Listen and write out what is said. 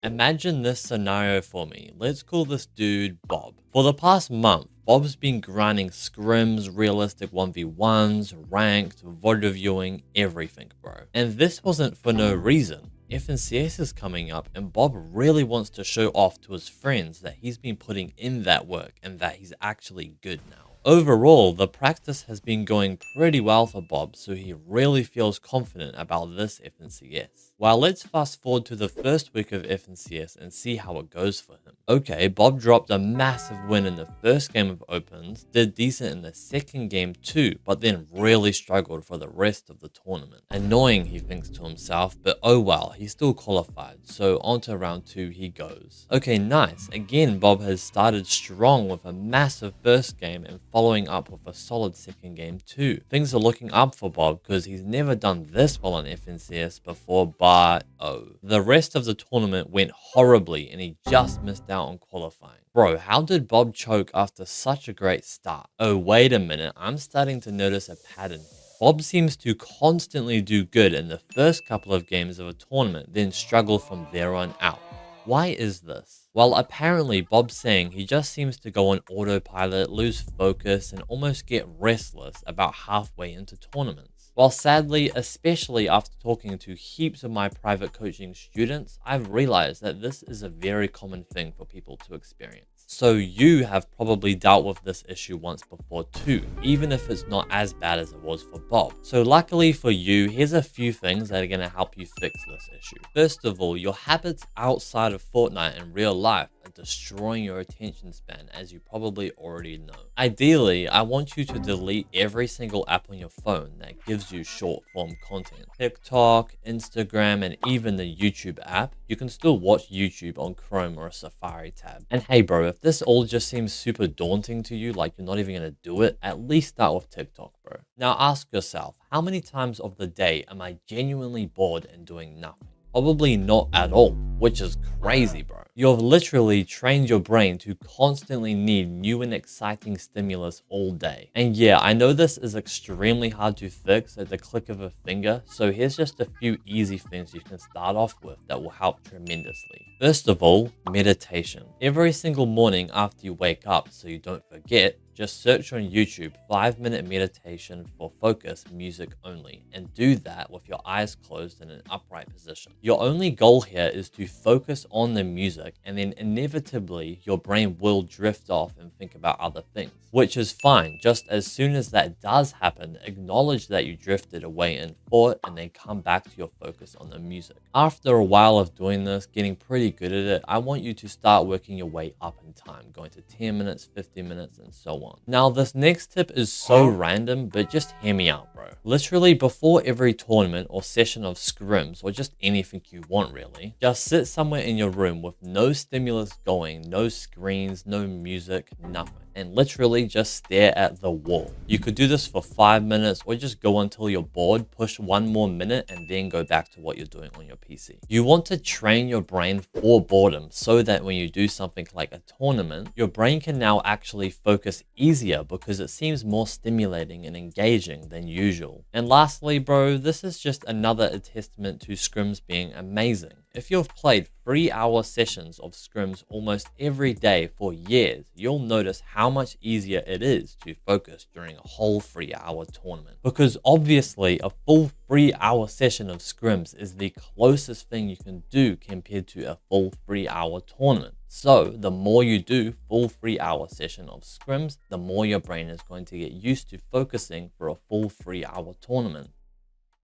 Imagine this scenario for me. Let's call this dude Bob. For the past month, Bob's been grinding scrims, realistic 1v1s, ranked, VOD reviewing, everything, bro. And this wasn't for no reason. FNCS is coming up and Bob really wants to show off to his friends that he's been putting in that work and that he's actually good now. Overall, the practice has been going pretty well for Bob, so he really feels confident about this FNCS. Well, let's fast forward to the first week of FNCS and see how it goes for him. Okay, Bob dropped a massive win in the first game of Opens, did decent in the second game too, but then really struggled for the rest of the tournament. Annoying, he thinks to himself, but oh well, he still qualified, so on to round 2 he goes. Okay, nice. Again, Bob has started strong with a massive first game and following up with a solid second game too. Things are looking up for Bob because he's never done this well on FNCS before, but oh. The rest of the tournament went horribly and he just missed out on qualifying. Bro, how did Bob choke after such a great start? Oh, wait a minute, I'm starting to notice a pattern here. Bob seems to constantly do good in the first couple of games of a tournament, then struggle from there on out. Why is this? Well, apparently Bob's saying he just seems to go on autopilot, lose focus, and almost get restless about halfway into tournaments. While sadly, especially after talking to heaps of my private coaching students, I've realized that this is a very common thing for people to experience. So you have probably dealt with this issue once before too, even if it's not as bad as it was for Bob. So luckily for you, here's a few things that are going to help you fix this issue. First of all, your habits outside of Fortnite in real life are destroying your attention span, as you probably already know. Ideally, I want you to delete every single app on your phone that gives you short form content. TikTok, Instagram, and even the YouTube app. You can still watch YouTube on Chrome or a Safari tab. And hey bro, if this all just seems super daunting to you, like you're not even gonna do it, at least start with TikTok, bro. Now ask yourself, how many times of the day am I genuinely bored and doing nothing? Probably not at all, which is crazy, bro. You've literally trained your brain to constantly need new and exciting stimulus all day. And yeah, I know this is extremely hard to fix at the click of a finger, so here's just a few easy things you can start off with that will help tremendously. First of all, meditation. Every single morning after you wake up, so you don't forget, just search on YouTube 5-minute meditation for focus music only, and do that with your eyes closed in an upright position. Your only goal here is to focus on the music, and then inevitably your brain will drift off and think about other things, which is fine. Just as soon as that does happen, acknowledge that you drifted away in thought and then come back to your focus on the music. After a while of doing this, getting pretty good at it, I want you to start working your way up in time, going to 10 minutes, 50 minutes, and so on. Now, this next tip is so random, but just hear me out, bro. Literally before every tournament or session of scrims, or just anything you want really, just sit somewhere in your room with no stimulus going, no screens, no music, nothing, and literally just stare at the wall. You could do this for 5 minutes or just go until you're bored, push 1 more minute, and then go back to what you're doing on your PC. You want to train your brain for boredom so that when you do something like a tournament, your brain can now actually focus easier because it seems more stimulating and engaging than usual. And lastly, bro, this is just another testament to scrims being amazing. If you've played 3-hour sessions of scrims almost every day for years, you'll notice how much easier it is to focus during a whole 3-hour tournament. Because obviously a full 3-hour session of scrims is the closest thing you can do compared to a full 3-hour tournament. So the more you do full 3-hour session of scrims, the more your brain is going to get used to focusing for a full 3-hour tournament.